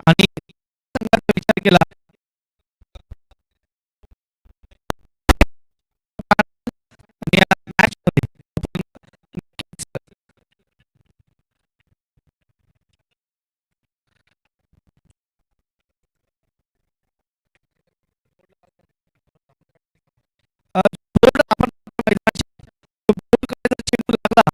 आणि विचार केला मॅच आपण चेंडू लागला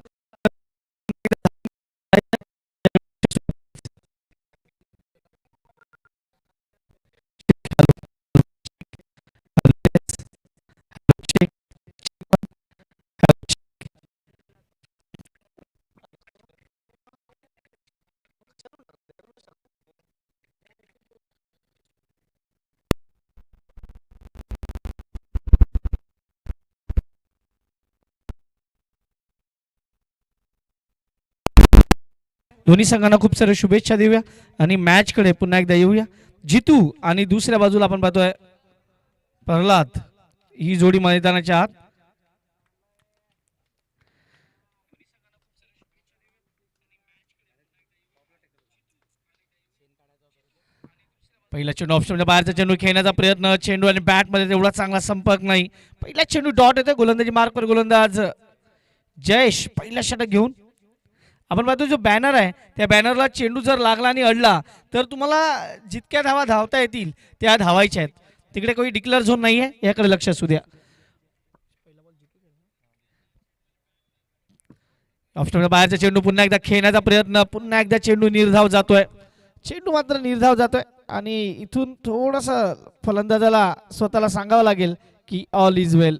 दोन्ही संघांना खूप साऱ्या शुभेच्छा देऊया आणि मॅच कडे पुन्हा एकदा येऊया. जितू आणि दुसऱ्या बाजूला आपण पाहतोय प्रल्हाद ही जोडी मैदानाच्या आत. पहिला चेंडू ऑप्शनच्या बाहेरचा चेंडू खेळण्याचा प्रयत्न, चेंडू आणि बॅट मध्ये तेवढा चांगला संपर्क नाही. पहिला चेंडू डॉट येतो गोलंदाजी मार्कवर गोलंदाज जयेश पहिला षटक घेऊन. आपण पाहतो जो बॅनर आहे त्या बॅनरला चेंडू जर लागला आणि अडला तर तुम्हाला जितक्या धावा धावता येतील त्या धावायच्या आहेत. तिकडे काही डिक्लेअर झोन नाही आहे याकडे लक्ष असू द्या. ऑप्शनच्या बाहेरचा चेंडू पुन्हा एकदा खेळण्याचा प्रयत्न, पुन्हा एकदा चेंडू निर्धाव जातोय. चेंडू मात्र निर्धाव जातोय आणि इथून थोडासा फलंदाजाला स्वतःला सांगावं लागेल की ऑल इज वेल.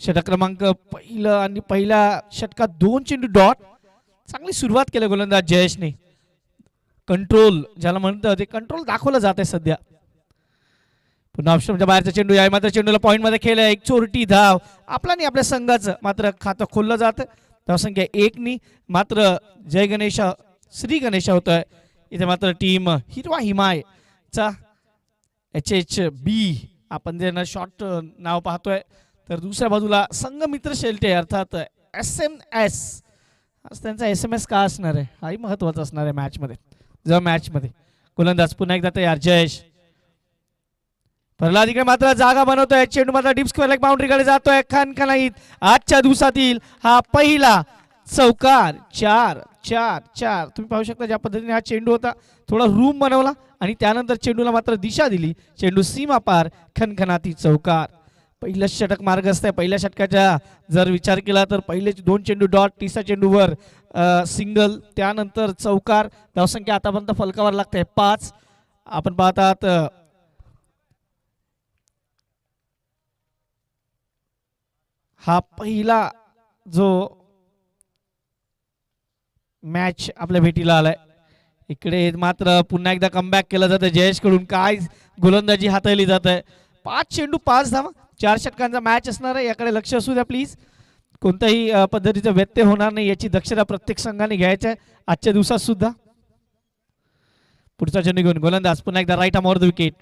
षटक क्रमांक पहिलं आणि पहिल्या षटकात 2 चेंडू डॉट. चांगली सुरुवात केली गोलंदाज जयेशने. कंट्रोल ज्याला म्हणतं ते कंट्रोल दाखवलं जात आहे सध्या. पुन्हा ऑप्शनच्या बाहेरचा चेंडू आहे मात्र चेंडूला पॉइंट मध्ये खेळलं. एक चोरटी धाव आपला आणि आपल्या संघाचं मात्र खातं खोललं जातं. धावसंख्या 1 नी मात्र जय गणेश श्री गणेश होतोय. इथे मात्र टीम हिरवा हिमायचा HHB आपण जे शॉर्ट नाव पाहतोय तर दुसऱ्या बाजूला संघमित्र शेलटे अर्थात SMS त्यांचा SMS का असणार आहे हाही महत्वाचा असणार आहे मॅच मध्ये. जर मॅच मध्ये गोलंदाज पुन्हा एकदा तयार जयेश. प्रल्हाद इकडे मात्र जागा बनवतोय. चेंडू मात्र डीप स्क्वेअर लेग बाउंड्री कडे जातोय. खणखणाईत आजच्या दिवसातील हा पहिला चौकार. 4-4-4 तुम्ही पाहू शकता ज्या पद्धतीने हा चेंडू होता थोडा रूम बनवला आणि त्यानंतर चेंडूला मात्र दिशा दिली. चेंडू सीमा पार खणखणाती चौकार. पहिलं षटक मार्गस्थ आहे. पहिल्या षटकाचा जर विचार केला तर पहिले 2 चेंडू डॉट, तिसऱ्या चेंडूवर सिंगल, त्यानंतर चौकार. धावसंख्या आतापर्यंत फलकावर लागते 5. आपण पाहतात हा पहिला जो मॅच आपल्या भेटीला आलाय. इकडे मात्र पुन्हा एकदा कमबॅक केलं जातं जयेश कडून. काय गोलंदाजी हाताळली जात आहे. 5 चेंडू 5 धावा. 4 षटकांचा मॅच असणार आहे याकडे लक्ष असू द्या प्लीज. कोणत्याही पद्धतीचा व्यत्यय होणार नाही याची दक्षता प्रत्येक संघाने घ्यायची आहे आजच्या दिवसात सुद्धा. पुढचा चेंडू घेऊन गोलंदाज पुन्हा एकदा right arm over the wicket.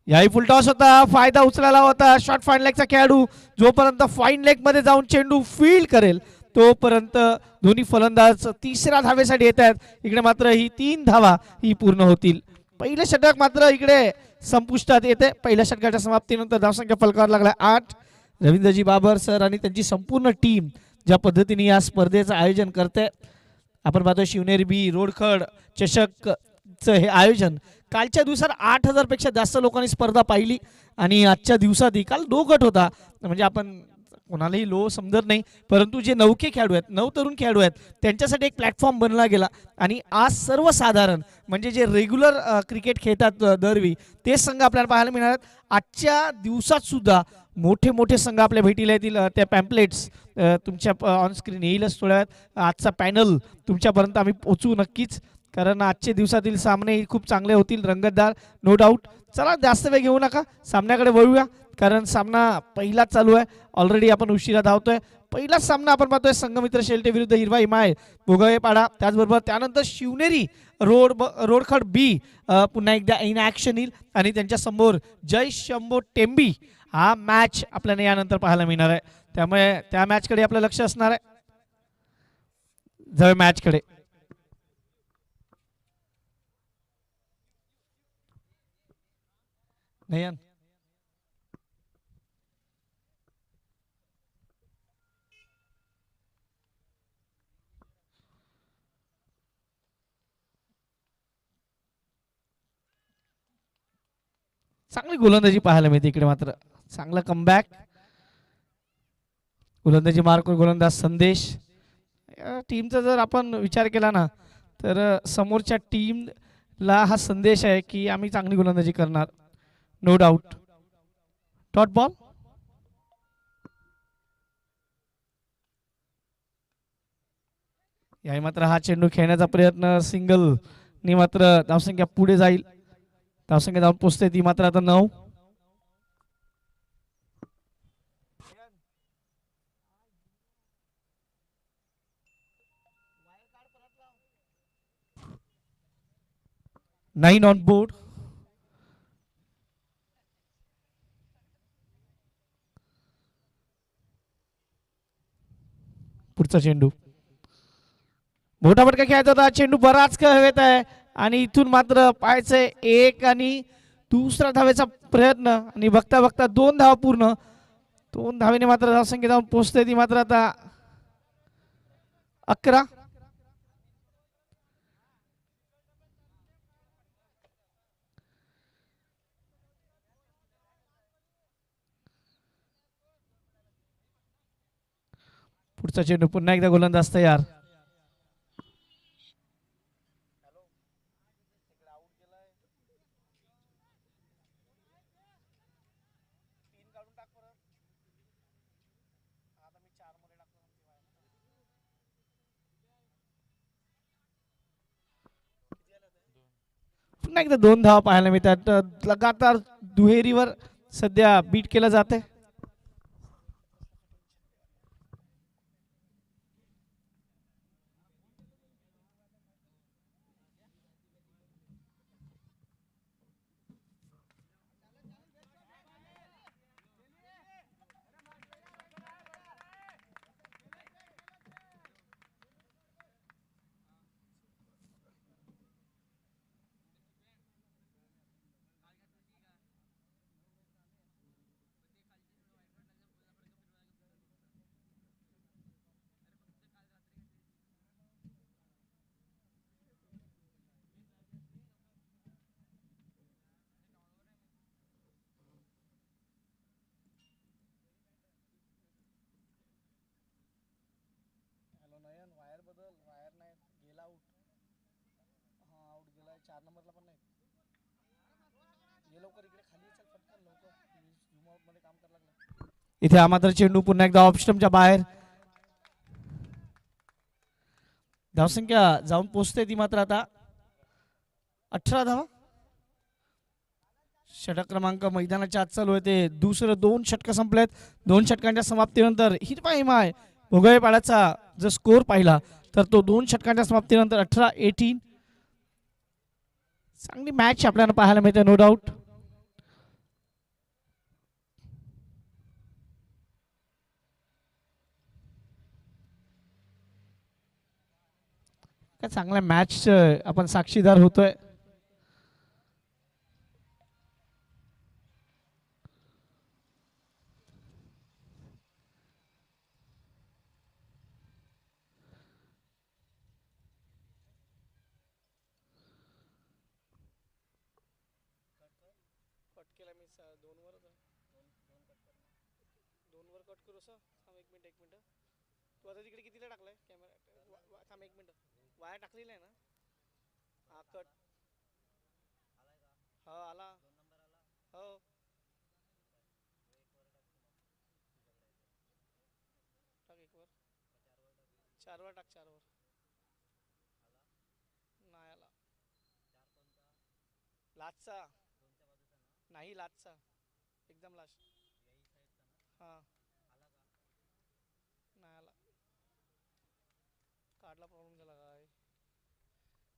याही फुल टॉस होता. फायदा उचलायला होता शॉर्ट फाईन लेगचा खेळाडू. जोपर्यंत फाईन लेग मध्ये जाऊन चेंडू फील्ड करेल तोपर्यंत दोन्ही फलंदाज तिसऱ्या धावेसाठी येत आहेत. इकडे मात्र ही 3 धावा ही पूर्ण होतील. पहिलं षटक मात्र इकडे संपुष्टात येते. पहिल्या षटकाच्या समाप्तीनंतर धावसंख्या फलकावर लागला 8. रवींद्रजी बाबर सर आणि त्यांची संपूर्ण टीम ज्या पद्धतीने या स्पर्धेचं आयोजन करते, आपण पाहतो शिवनेरी बी रोडखड चषकचं हे आयोजन कालच्या दिवसात 8,000 पेक्षा जास्त लोकांनी स्पर्धा पाहिली आणि आजच्या दिवसातही काल 2 गट होता. म्हणजे आपण कोणालाही लो समजत नाही, परंतु जे नौके खेळाडू आहेत, नवतरुण खेळाडू आहेत, त्यांच्यासाठी एक प्लॅटफॉर्म बनला गेला. आणि आज सर्वसाधारण म्हणजे जे रेग्युलर क्रिकेट खेळतात दरवेळी तेच संघ आपल्याला पाहायला मिळणार आहेत. आजच्या दिवसात सुद्धा मोठे मोठे संघ आपल्या भेटीला येतील. त्या पॅम्पलेट्स तुमच्या ऑन स्क्रीन येईलच थोड्या वेळात. आजचा पॅनल तुमच्यापर्यंत आम्ही पोचवू नक्कीच, कारण आजचे दिवसातील सामने खूप चांगले होतील, रंगतदार, नो डाऊट. चला जास्त वेळ घेऊ नका, सामन्याकडे वळूया, कारण सामना पहिलाच चालू आहे. ऑलरेडी आपण उशिरा धावतोय. पहिलाच सामना आपण पाहतोय संघमित्र शेलटे विरुद्ध हिरवा हिमाय भोगवेपाडा. त्याचबरोबर त्यानंतर शिवनेरी रोडखड बी पुन्हा एकदा इन ॲक्शन येईल आणि त्यांच्या समोर जय शंभो टेंबी हा मॅच आपल्याला यानंतर पाहायला मिळणार आहे. त्यामुळे त्या मॅचकडे आपलं लक्ष असणार आहे. जय मॅचकडे नयन चांगली गोलंदाजी पाहायला मिळते इकडे. मात्र चांगला कमबॅक, गोलंदाजी मार्क, गोलंदाज संदेश. टीमचा जर आपण विचार केला ना, तर समोरच्या टीमला हा संदेश आहे की आम्ही चांगली गोलंदाजी करणार, नो डाऊट. डॉट बॉल याही मात्र हा चेंडू खेळण्याचा प्रयत्न, सिंगल नि मात्र धावसंख्या पुढे जाईल. धावसंख्या जाऊन पोचते ती मात्र आता 9. Nine on board. पुढचा चेंडू मोठा फटका खेळायचा होता. चेंडू बराच हवेत आहे आणि इथून मात्र पाहायचंय एक आणि दुसरा धावेचा प्रयत्न आणि बघता बघता 2 धावा पूर्ण. 2 धावेने मात्र धावसंख्या जाऊन पोहोचते ती मात्र आता 11. पुढचा चेंडू पुन्हा एकदा गोलंदाज तयार. पुन्हा एकदा 2 धावा पाहायला मिळतात. लगातार दुहेरीवर सध्या बीट केलं जाते. इथे हा मात्र चेंडू पुन्हा एकदा ऑफ स्टंपच्या बाहेर. धावसंख्या जाऊन पोचते ती मात्र आता 18 धावा. षटक क्रमांक मैदानाच्या आत चालू आहे ते दुसरं. 2 षटक संपलेत. 2 षटकांच्या समाप्तीनंतर हिरवा हिमाय भोगवेपाड्याचा जर स्कोर पाहिला तर तो 2 षटकांच्या समाप्तीनंतर 18-18. चांगली मॅच आपल्याला पाहायला मिळते, नो डाऊट. चांगल्या मॅच आपण साक्षीदार होतोय.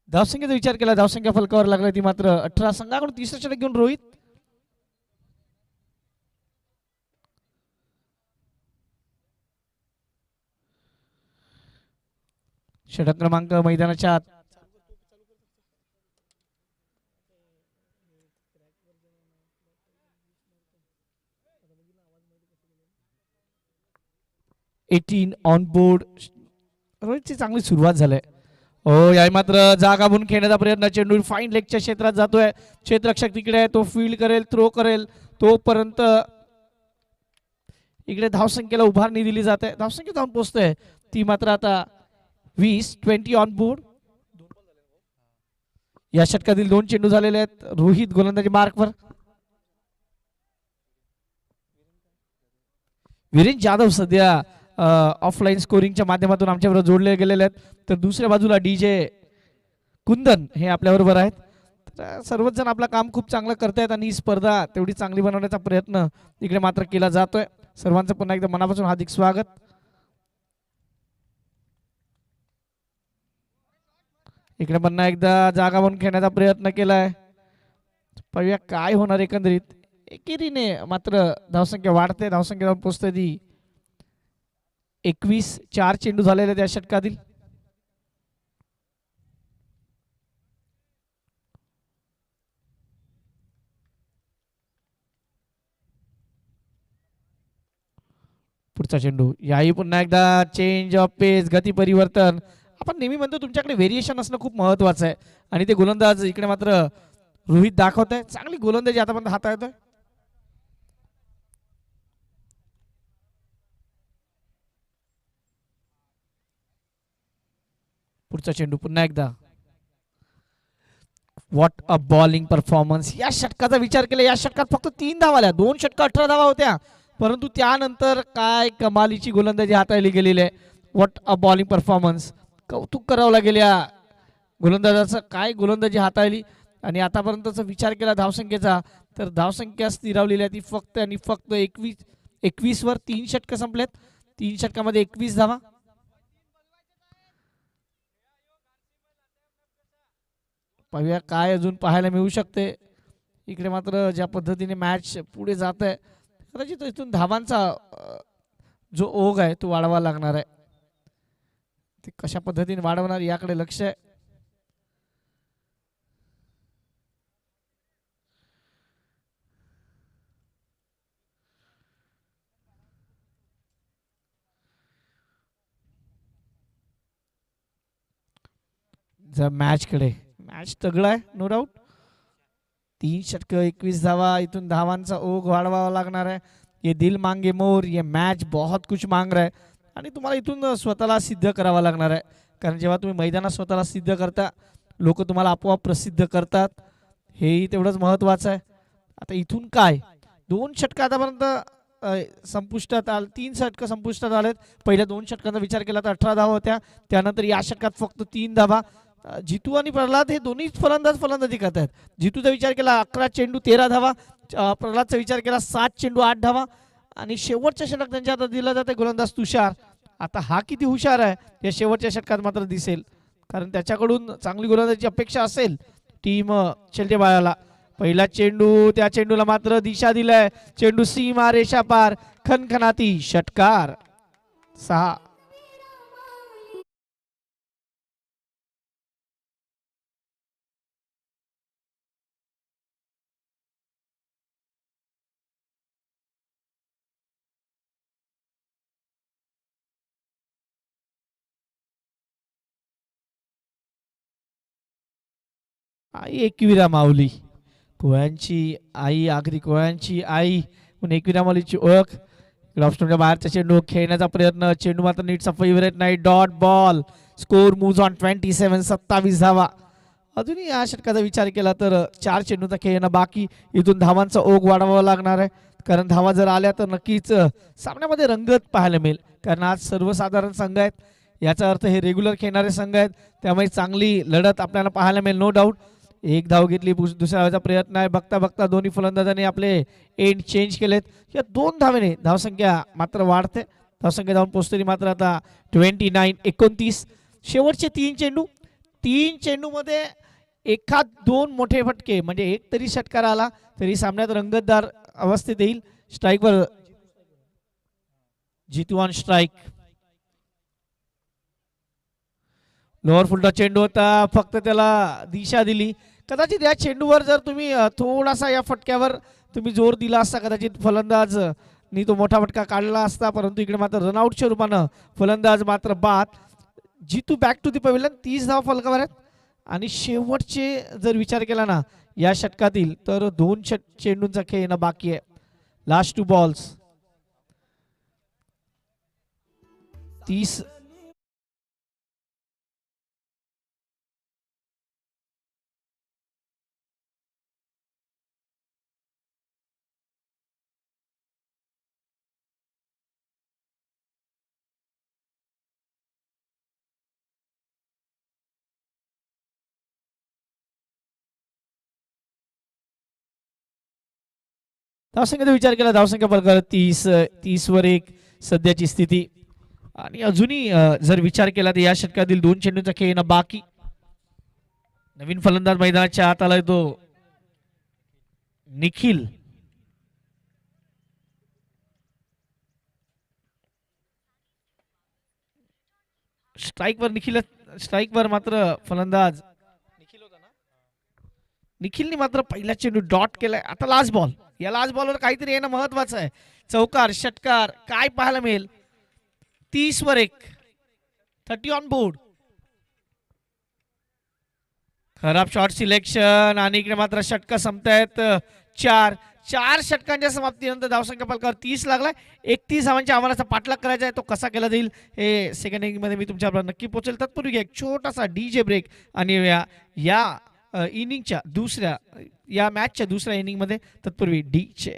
धावसंख्येचा विचार केला, धावसंख्या फलकावर लागला ती मात्र 18. संघाकडून तिसरा षटक घेऊन रोहित. षटक क्रमांक मैदानाच्या आत. Eighteen on board. रोहितची चांगली सुरुवात झाली. हो, या मात्र जागा बनून खेळण्याचा प्रयत्न. चेंडू फाईन लेगच्या क्षेत्रात जातोय. क्षेत्ररक्षक तिकडे आहे, तो फील्ड करेल, थ्रो करेल. तोपर्यंत इकडे धावसंख्येला उभारणी दिली जाते. धावसंख्या जाऊन पोहोचते ती मात्र आता 20 ऑन बोर्ड. या षटकातील 2 चेंडू झालेले आहेत. रोहित गोलंदाजी मार्कवर. वीरेंद्र जाधव सध्या ऑफलाईन स्कोरिंगच्या माध्यमातून आमच्याबरोबर जोडले गेलेले आहेत. तर दुसऱ्या बाजूला डीजे कुंदन हे आपल्याबरोबर आहेत. तर सर्वच जण आपलं काम खूप चांगलं करतायत आणि ही स्पर्धा तेवढी चांगली बनवण्याचा प्रयत्न इकडे मात्र केला जातोय. सर्वांचं पुन्हा एकदा मनापासून हार्दिक स्वागत. इकडे पुन्हा एकदा जागा बनून खेळण्याचा प्रयत्न केलाय. पाहूया काय होणार एकंदरीत. एकेरीने मात्र धावसंख्या वाढते. धावसंख्या जाऊन पोहोचते ती 21. 4 चेंडू झालेले त्या षटकातील. पुढचा चेंडू. याही पुन्हा एकदा चेंज ऑफ पेस, गती परिवर्तन. आपण नेहमी म्हणतो तुमच्याकडे व्हेरिएशन असणं खूप महत्वाचं आहे आणि ते गोलंदाज इकडे मात्र रोहित दाखवत आहे. चांगली गोलंदाजी आतापर्यंत हाताळतोय. पुढचा चेंडू पुन्हा एकदा. What a bowling performance. या षटकाचा विचार केला, या षटकात फक्त 3 धावा आल्या. 2 षटक 18 धावा होत्या, परंतु त्यानंतर काय कमालीची गोलंदाजी हाताळली गेलेली आहे. What a bowling performance. कौतुक करावं लागेल या गोलंदाजाचं. काय गोलंदाजी हाताळली. आणि आतापर्यंतचा विचार केला धावसंख्येचा तर धावसंख्या स्थिरावलेली आहे ती फक्त आणि फक्त 21 वर. 3 षटक संपलेत. 3 षटकामध्ये 21 धावा. पाहूया काय अजून पाहायला मिळू शकते. इकडे मात्र ज्या पद्धतीने मॅच पुढे जात आहे कदाचित इथून धावांचा जो ओघ आहे तो वाढवा लागणार आहे. ते कशा पद्धतीने वाढवणार याकडे लक्ष आहे. मॅच तगडा आहे नो डाऊट. 3 षटक 21 धावा. इथून धावांचा ओघ वाढवावा लागणार आहे. ये दिल मांगे मोर, ये मॅच बहुत कुछ मांग रहा है. आणि तुम्हाला इथून स्वतःला सिद्ध करावं लागणार आहे. कारण जेव्हा तुम्ही मैदानात स्वतःला सिद्ध करता लोक तुम्हाला आपोआप प्रसिद्ध करतात. हेही तेवढंच महत्त्वाचं आहे. आता इथून काय 2 षटक आतापर्यंत संपुष्टात आले. 3 षटक संपुष्टात आलेत. पहिल्या 2 षटकांचा विचार केला तर 18 धावा होत्या. त्यानंतर या षटकात फक्त 3 धावा. जितू आणि प्रल्हाद हे दोन्ही फलंदाजी करत आहेत. जितूचा विचार केला 11 चेंडू 13 धावा. प्रल्हादचा विचार केला 7 चेंडू 8 धावा. आणि शेवटच्या षटक त्यांच्या हातात दिलं जाते गोलंदाज तुषार. आता हा किती हुशार आहे या शेवटच्या षटकात मात्र दिसेल. कारण त्याच्याकडून चांगली गोलंदाजीची अपेक्षा असेल टीम शेल्टेबाळाला. पहिला चेंडू, त्या चेंडूला मात्र दिशा दिलाय. चेंडू सीमा रेषा पार. खनखनाती षटकार. 6. आई एकविरा माऊली, कोळ्यांची आई, आगरी कोळ्यांची आई म्हणून एकविरा माऊलीची ओळख. ऑफस्टोनच्या बाहेरचा चेंडू खेळण्याचा प्रयत्न, चेंडू मात्र नीटचा फेवरेट नाही. Dot ball, score moves on 27, 27 धावा. अजूनही या षटकाचा विचार केला तर 4 चेंडूचा खेळणं बाकी. इथून धावांचा ओघ वाढवावा लागणार आहे, कारण धावा जर आल्या तर नक्कीच सामन्यामध्ये रंगत पाहायला मिळेल. कारण आज सर्वसाधारण संघ आहेत, याचा अर्थ हे रेग्युलर खेळणारे संघ आहेत, त्यामुळे चांगली लढत आपल्याला पाहायला मिळेल नो डाऊट. एक धाव घेतली, दुसऱ्या धावाचा प्रयत्न आहे. बघता बघता दोन्ही फलंदाजांनी आपले एंड चेंज केलेत. या 2 धावेने धावसंख्या मात्र वाढते. धावसंख्या जाऊन पोहोचतली मात्र आता 29, 29. शेवटचे 3 चेंडू, 3 चेंडूमध्ये एखाद 2 मोठे फटके म्हणजे एक तरी षटकार आला तरी सामन्यात रंगतदार अवस्थेत येईल. स्ट्राईकवर जितू ऑन स्ट्राईक. लोअर फुलटा चेंडू होता, फक्त त्याला दिशा दिली. कदाचित या चेंडूवर जर तुम्ही थोडासा या फटक्यावर तुम्ही जोर दिला असता, कदाचित फलंदाज नी तो मोठा फटका काढला असता, परंतु इकडे मात्र रनआउटच्या रूपानं फलंदाज मात्र बाद. जितू बॅक टू दी पवेलियन. 30 धावा फलकावर आहेत आणि शेवटचे जर विचार केला ना या षटकातील तर 2 चेंडूंचा खेळ येणं बाकी आहे. Last 2 balls. 30 धावसंख्येचा विचार केला, धावसंख्या फलकावर 30 वर 1 सध्याची स्थिती. आणि अजूनही जर विचार केला तर या षटकातील 2 चेंडूंचा खेळ येणं बाकी. नवीन फलंदाज मैदानाच्या आत आलाय तो निखिल. स्ट्राईकवर निखिल, स्ट्राईकवर मात्र फलंदाज निखिल होता ना. निखिलने मात्र पहिला चेंडू डॉट केलाय. आता लास्ट बॉल, या लास्ट बॉलवर काहीतरी येणं महत्वाचं आहे. चौकार, षटकार काय पाहायला मिळेल. 30 वर 1, 30 ऑन बोर्ड. खराब शॉट सिलेक्शन आणि इकडे मात्र षटक संपतायत. 4 षटकांच्या समाप्तीनंतर धावसंख्या फलकावर 30 लागलाय. 31 धावांच्या आव्हानाचा पाठलाग करायचा आहे, तो कसा केला जाईल हे सेकंड इनिंग मध्ये मी तुमच्याबरोबर नक्की पोहोचेल. तत्पूर्वी एक छोटासा डीजे ब्रेक आणि या इनिंगच्या दुसऱ्या, या मॅचच्या दुसऱ्या इनिंग मध्ये तत्पूर्वी डीजे.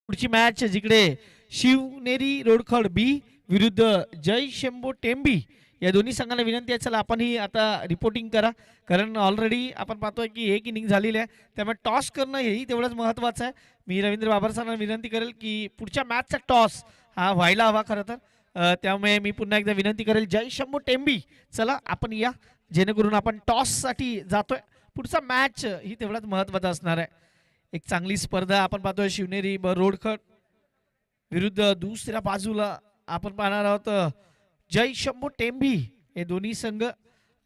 पुढची मॅच जिकडे शिवनेरी रोडखड बी विरुद्ध जय शंभो टेंबी या दोन्ही संघांना विनंती आहे, चला आपण ही आता रिपोर्टिंग करा, कारण ऑलरेडी आपण पाहतोय की एक इनिंग झालेली आहे, त्यामुळे टॉस करणं हेही तेवढंच महत्त्वाचं आहे. मी रवींद्र बाबर सरांना विनंती करेल की पुढच्या मॅचचा टॉस हा व्हायला हवा खरं तर, त्यामुळे मी पुन्हा एकदा विनंती करेल, जय शंभू टेंबी, चला आपण या, जेणेकरून आपण टॉससाठी जातोय. पुढचा मॅच ही तेवढाच महत्त्वाचा असणार आहे. एक चांगली स्पर्धा आपण पाहतोय. शिवनेरी रोडखट विरुद्ध दुसऱ्या बाजूला आपण पाहणार आहोत जय शंभू टेंबी. हे दोन्ही संघ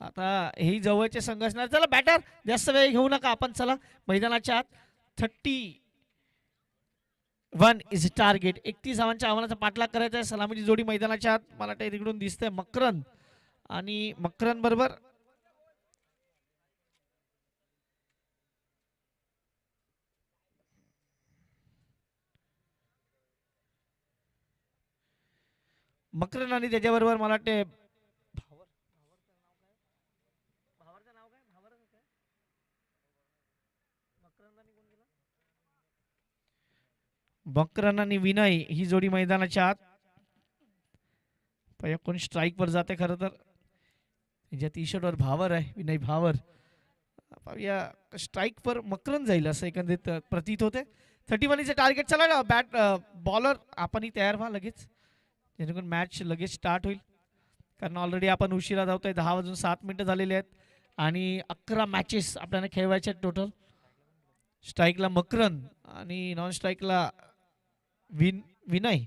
आता हे जवळचे संघ असणार. चला बॅटर जास्त वेळ घेऊ नका आपण, चला मैदानाच्या आत. 31 इज टार्गेट. 31 धावांच्या आव्हानाचा पाठलाग करायचा आहे. सलामीची जोडी मैदानाच्या आत मला तिकडून दिसतंय मकरन आणि मकरन बरोबर मकरन आणि त्याच्याबरोबर मला वाटते मकरन आणि विनय ही जोडी मैदानाच्या आत. पहिल्या कोण स्ट्राईक वर जाते खरं तर. त्याच्या टी शर्टवर भावर आहे, विनय भावर. पाहूया स्ट्राईक वर मकरन जाईल असं एकंदरीत प्रतीत होते. 31 टार्गेट. चला बॅट बॉलर आपणही तयार व्हा लगेच, जेणेकरून मॅच लगेच स्टार्ट होईल. कारण ऑलरेडी आपण उशिरा धावतोय. 10 वाजून 7 मिनिटं झालेली आहेत आणि 11 मॅचेस आपल्याला खेळवायचे आहेत टोटल. स्ट्राईकला मकरन आणि नॉन स्ट्राईकला विनय.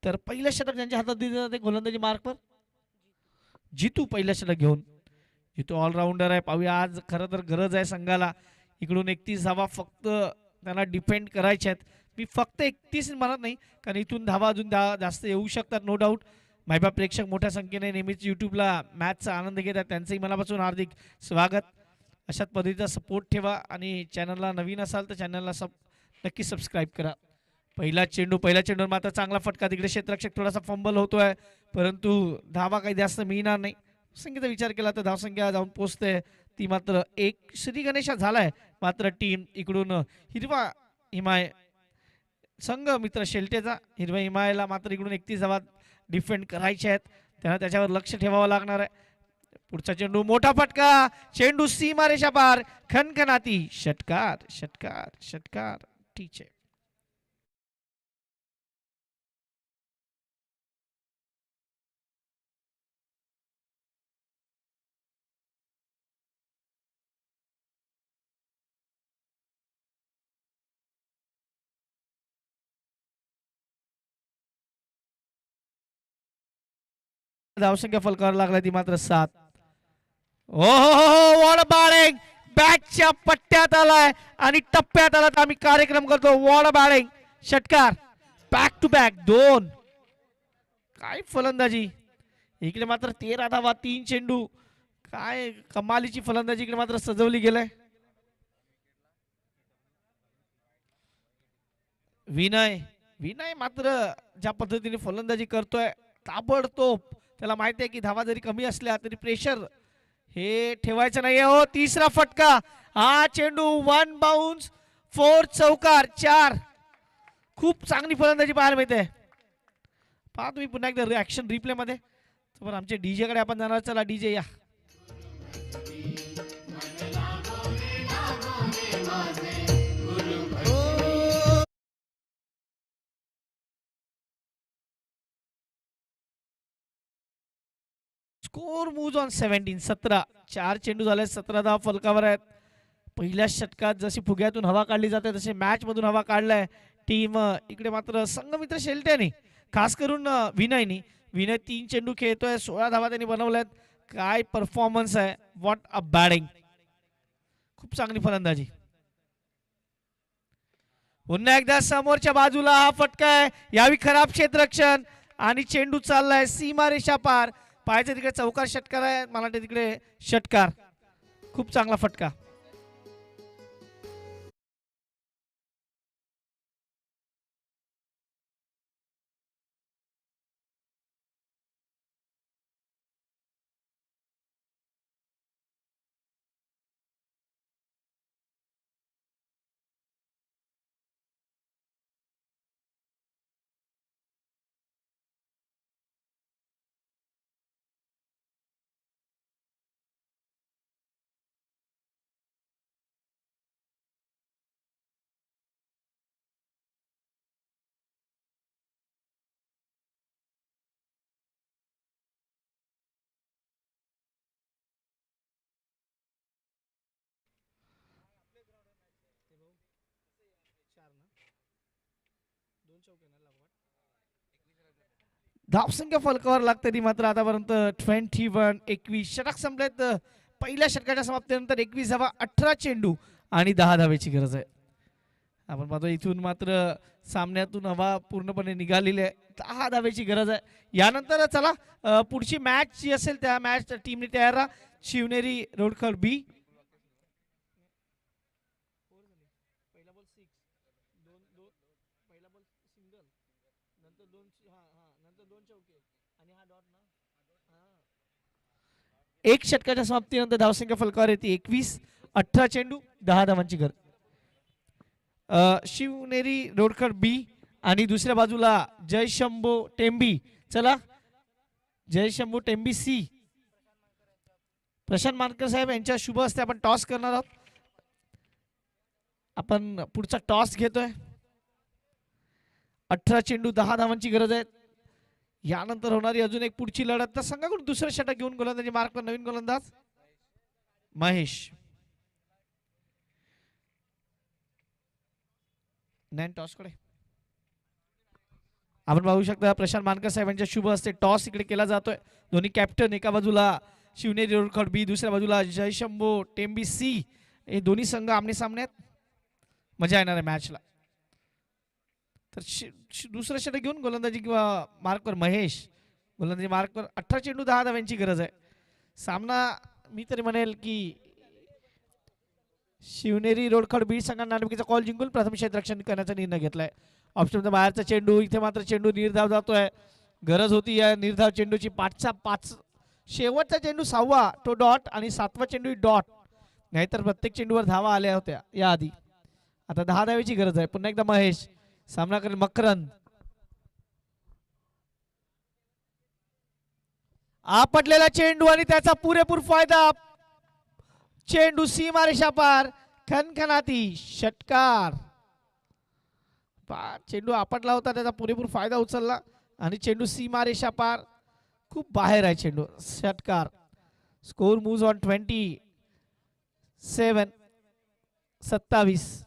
तर पहिलं षटक ज्यांच्या हातात दिलं जाते गोलंदाजी मार्कवर जितू पहिलं षटक घेऊन. जितू ऑलराऊंडर आहे. पाहूया आज खरं तर गरज आहे संघाला. इकडून 31 धावा फक्त त्यांना डिफेंड करायच्या आहेत. मी फक्त 31 म्हणत नाही, कारण इथून धावा अजून जास्त येऊ शकतात नो डाऊट. मायबा प्रेक्षक मोठ्या संख्येने नेहमीच यूट्यूबला मॅचचा आनंद घेतात, त्यांचंही मनापासून हार्दिक स्वागत. अशाच पद्धतीचा सपोर्ट ठेवा आणि चॅनलला नवीन असाल तर चॅनलला नक्की सबस्क्राईब करा. पहिला चेंडूवर मात्र चांगला फटका. तिकडे क्षेत्ररक्षक थोडासा फंबल होतोय, परंतु धावा काही जास्त मिळणार नाही. संख्येचा विचार केला तर धावसंख्या जाऊन पोहोचते ती मात्र 1. श्री गणेशा झालाय. मात्र टीम इकडून हिरवा हिमाय संघ मित्र शेलटेचा हिरव्या हिमायला मात्र इकडून 31 धावा डिफेंड करायचे आहेत. त्यांना त्याच्यावर लक्ष ठेवावं लागणार आहे. पुढचा चेंडू मोठा फटका. चेंडू सीमारेषा पार. खनखनाती षटकार षटकार षटकार. ठीक आहे. धावसंख्या फलकावर लागला ती मात्र 7. ओ हो हो वॉड बॅटिंग. बॅटच्या पट्ट्यात आलाय आणि टप्प्यात आला तर आम्ही कार्यक्रम करतो. वॉड बॅटिंग षटकार. Back to back 2. काय फलंदाजी इकडे मात्र 13 धावा 3 चेंडू. काय कमालीची फलंदाजी इकडे मात्र सजवली गेलाय. विनय मात्र ज्या पद्धतीने फलंदाजी करतोय ताबडतोब. त्याला माहिती आहे की धावा जरी कमी असल्या तरी प्रेशर हे ठेवायचं नाही. हो तिसरा फटका. हा चेंडू 1 बाउन्स 4 चौकार 4. खूप चांगली फलंदाजी पाहायला मिळते. पहा तुम्ही पुन्हा एकदा रिॲक्शन रिप्ले मध्ये. आमच्या डीजे कडे आपण जाणार. चला डीजे या. Score moves on 17. 17. 4 चेंडू झाले. 17 धावा फलकावर आहेत. पहिल्या षटकात जशी फुग्यातून हवा काढली जाते तसे मॅच मधून हवा काढलाय टीम. इकडे मात्र संघमित्र शेलट्याने खास करून विनय 3 चेंडू खेळतोय. 16 धावा त्यांनी बनवल्यात. काय परफॉर्मन्स आहे. What a batting. खूप चांगली फलंदाजी. पुन्हा एकदा समोरच्या बाजूला हा फटका आहे. यावी खराब क्षेत्ररक्षण आणि चेंडू चाललाय सीमारेषा पार. पाहायचं तिकडे चौकार षटकार आहे. मला वाटतं तिकडे षटकार. खूप चांगला फटका. धावसंख्या फलकावर लागते ती मात्र आतापर्यंत 21 षटक संपलेत. पहिल्या षटकाच्या समाप्तीनंतर 21 धावा 18 चेंडू आणि 10 धावेची गरज आहे. आपण पाहतो इथून मात्र सामन्यातून हवा पूर्णपणे निघालेली आहे. 10 धावेची गरज आहे. यानंतर चला पुढची मॅच जी असेल त्या मॅच टीमने तयार राहा. शिवनेरी रोडखड बी एक षटकाच्या समाप्तीनंतर धावसंख्या फलकावर येते 21, 18 चेंडू 10 धावांची गरज. शिवनेरी रोडखड बी आणि दुसऱ्या बाजूला जयशंभो टेंबी. चला जयशंभो टेंबी सी. प्रशांत मानकर साहेब यांच्या शुभ हस्ते आपण टॉस करणार आहोत. आपण पुढचा टॉस घेतोय. 18 चेंडू 10 धावांची गरज आहे. यानंतर होणारी अजून एक पुढची लढत. तर संघाकडून दुसरं षटक घेऊन गोलंदाजी मार्कवर नवीन गोलंदाज महेश. नॅन टॉसकडे आपण पाहू शकता प्रशांत मानकर साहेबांच्या शुभ हस्ते टॉस इकडे केला जातोय. दोन्ही कॅप्टन एका बाजूला शिवनेरी रोडखड बी, दुसऱ्या बाजूला जयशंभो टेंबी सी. हे दोन्ही संघ आमने सामन्यात मजा येणार आहे मॅचला. तर दुसरं षटक घेऊन गोलंदाजी किंवा मार्कवर महेश. गोलंदाजी मार्कवर 18 चेंडू 10 धावांची गरज आहे. सामना मी तरी म्हणेल की शिवनेरी रोडखड बीड संघाने नाणेफेकीचा कॉल जिंकून प्रथम क्षेत्ररक्षण करण्याचा निर्णय घेतलाय. ऑप्शनचा बाहेरचा चेंडू. इथे मात्र चेंडू निर्धाव जातोय. गरज होती या निर्धाव चेंडूची. 5चा 5 शेवटचा चेंडू 6वा तो डॉट आणि 7वा चेंडू डॉट. नाहीतर प्रत्येक चेंडूवर धावा आल्या होत्या याआधी. आता 10 धावेची गरज आहे. पुन्हा एकदा महेश सामना करेल मकरंद. आपटलेला चेंडू आणि त्याचा पुरेपूर फायदा. चेंडू सीमारेषा पार. खनखनाती षटकार. चेंडू आपटला होता त्याचा पुरेपूर फायदा उचलला आणि चेंडू सीमारेषा पार. खूप बाहेर आहे चेंडू. षटकार. Score moves on 27.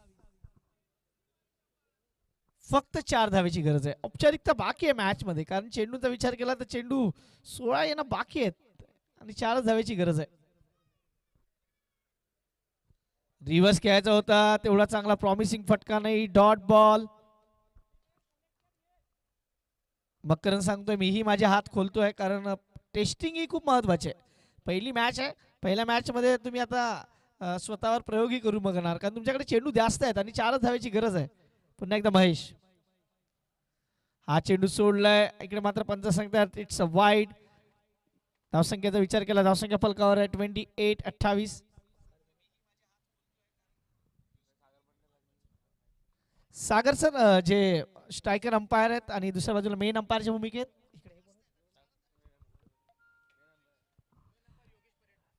फक्त 4 धावेची गरज आहे. औपचारिकता बाकी आहे मॅच मध्ये. कारण चेंडूचा विचार केला तर चेंडू 16 येणं बाकी आहेत आणि 4 धावेची गरज आहे. रिव्हर्स खेळायचा होता तेवढा चांगला प्रॉमिसिंग फटका नाही. Dot ball. मकरन सांगतोय मीही माझे हात खोलतोय कारण टेस्टिंग ही खूप महत्वाची आहे. पहिली मॅच आहे. पहिल्या मॅच मध्ये तुम्ही आता स्वतःवर प्रयोगही करू बघणार कारण तुमच्याकडे चेंडू जास्त आहेत आणि 4 धावेची गरज आहे. पुन्हा एकदा महेश. हा चेंडू सोडलाय. इकडे मात्र पंच सांगतात इट्स अ वाईड. धावसंख्येचा विचार केला. धावसंख्या फलकावर आहे 28. सागर सर जे स्ट्रायकर अंपायर आहेत आणि दुसऱ्या बाजूला मेन अंपायरच्या भूमिकेत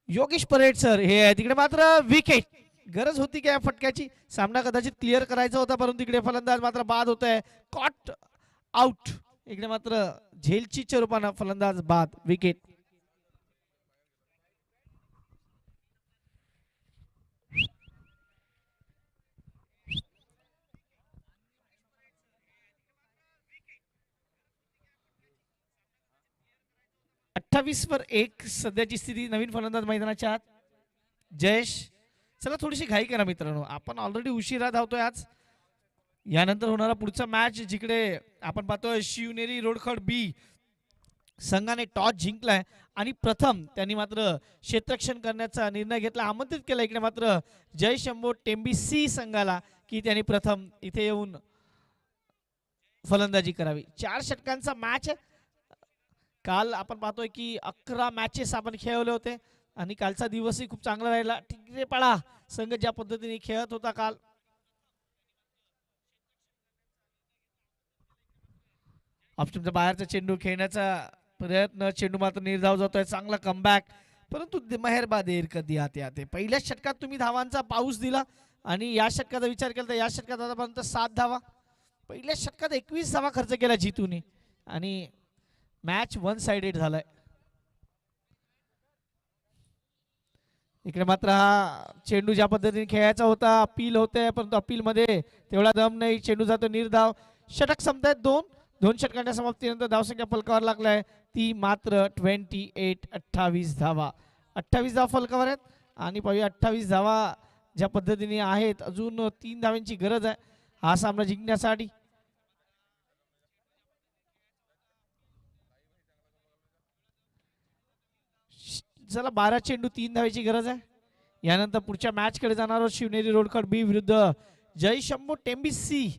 योगेश परेड सर हे आहे. तिकडे मात्र विकेट. गरज होती का फटक्याची. सामना कदाचित क्लिअर करायचा होता परंतु इकडे फलंदाज मात्र बाद होत आहे. Caught out. इकडे मात्र झेलचीच्या रूपाने फलंदाज बाद. विकेट. वर 1 सध्याची स्थिती. नवीन फलंदाज मैदानाच्या आत जयेश. चला थोडीशी घाई करा मित्रांनो. आपण ऑलरेडी उशिरा धावतोय आज. यानंतर होणारा पुढचा मॅच जिकडे आपण पाहतोय शिवनेरी रोडखड बी संघाने टॉस जिंकलाय आणि प्रथम त्यांनी मात्र क्षेत्ररक्षण करण्याचा निर्णय घेतला. आमंत्रित केला इकडे मात्र जयशंभो टेंबी सी संघाला की त्यांनी प्रथम इथे येऊन फलंदाजी करावी. 4 षटकांचा मॅच आहे. काल आपण पाहतोय की 11 मॅचेस आपण खेळवले होते आणि कालचा दिवसही खूप चांगला राहिला. टिकरेपाडा संघ ज्या पद्धतीने खेळत होता काल. ऑप्शनच्या बाहेरचा चेंडू खेळण्याचा प्रयत्न. चेंडू मात्र निर्धाव जातोय. चांगला कमबॅक परंतु मेहरबा देर कधी आते आते. पहिल्या षटकात तुम्ही धावांचा पाऊस दिला आणि या षटकाचा विचार केला तर या षटकात आतापर्यंत 7 धावा. पहिल्या षटकात 21 धावा खर्च केला जितूने आणि मॅच 1 साइडेड झालाय. इकडे मात्र हा चेंडू ज्या पद्धतीने खेळायचा होता अपील होते परंतु अपील मध्ये तेवढा दम नाही. चेंडू जातो निर्धाव. षटक संपतायत दोन षटकांच्या समाप्तीनंतर धावसंख्या फलकावर लागलाय ती मात्र 28-28 धावा. 28 धावा फलकावर आहेत आणि पाहूया 28 धावा ज्या पद्धतीने आहेत, अजून 3 धावांची गरज आहे हा सामना जिंकण्यासाठी. चला 12 चेंडू 3 धावेची गरज आहे. यानंतर पुढच्या मॅच कडे जाणार आहोत. शिवनेरी रोडखड बी विरुद्ध जय शंभू टेंबी सी.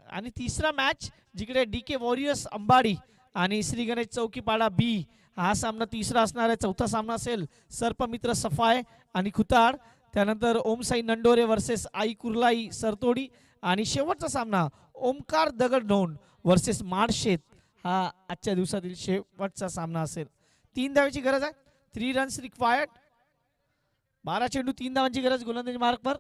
आणि तिसरा मॅच जिकडे DK वॉरियर्स अंबाडी आणि श्री गणेश चौकीपाडा बी हा सामना तिसरा असणार आहे. चौथा सामना असेल सर्पमित्र सफाय आणि खुताड. त्यानंतर ओमसाई नंडोरे वर्सेस आई कुर्लाई सरतोडी आणि शेवटचा सामना ओमकार दगडधोंड वर्सेस माडशेत हा आजच्या दिवसातील शेवटचा सामना असेल. 3 धावेची गरज आहे. 3 रन्स रिक्वायर्ड. 12 चेंडू 3 धावांची गरज गोलंदाजी मार्कवर.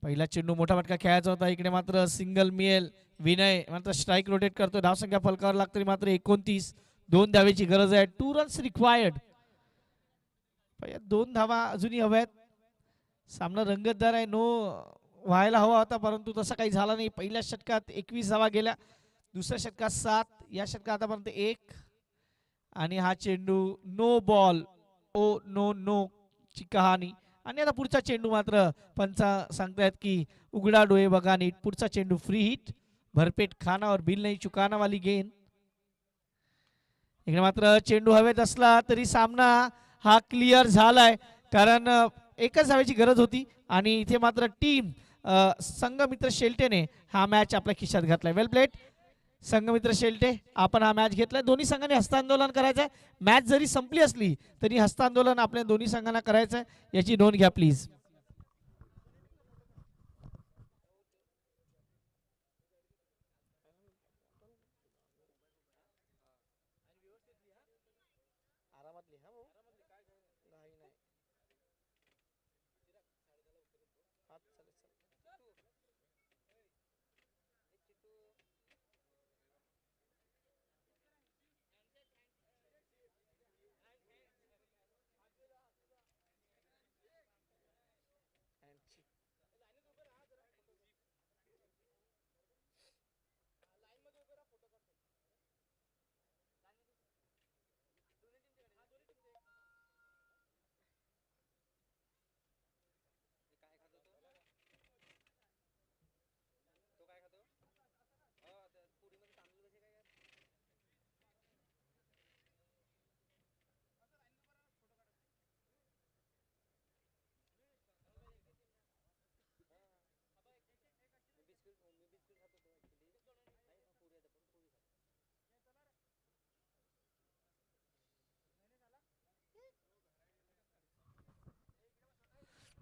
पहिला चेंडू मोठा फटका खेळायचा होता. इकडे मात्र सिंगल मिळेल. विनय मात्र स्ट्राईक रोटेट करतो. धावसंख्या फलकावर लागतरी मात्र 29. 2 धावेची गरज आहे. 2 रन्स रिक्वायर्ड. 2 धावा अजूनही हव्यात. सामना रंगतदार आहे. नो व्हायला हवा होता परंतु तसं काही झालं नाही. पहिल्या षटकात 21 धावा गेल्या. दुसऱ्या षटकात 7. या षटकात आतापर्यंत 1 आणि हा चेंडू no ball oh no no ची कहाणी. आणि आता पुढचा चेंडू मात्र पंचा सांगतायत की उघडा डोळे बघा नीट. पुढचा चेंडू फ्री हिट. भरपेट खाना और बिल नाही चुकाना वाली गेंद. इकडे मात्र चेंडू हवेत असला तरी सामना हा क्लिअर झालाय कारण एकच धावेची गरज होती आणि इथे मात्र टीम संघमित्र शेल्टेने हा मॅच आपल्या खिशात घातलाय. वेल प्लेड संघमित्र शेल्टे, आपण हा मॅच घेतलाय. दोन्ही संघांनी हस्तांदोलन करायचंय. मॅच जरी संपली असली तरी हस्तांदोलन आपल्या दोन्ही संघांना करायचंय याची नोंद घ्या प्लीज.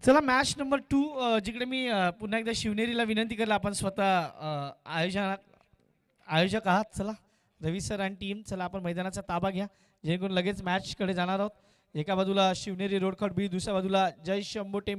चला मॅच नंबर 2 जिकडे मी पुन्हा एकदा शिवनेरीला विनंती केला. आपण स्वतः आयोजक आहात. चला रवी सर आणि टीम, चला आपण मैदानाचा ताबा घ्या जेणेकरून लगेच मॅच कडे जाणार आहोत. एका बाजूला शिवनेरी रोडखड बी, दुसऱ्या बाजूला जय शंभू टेंबी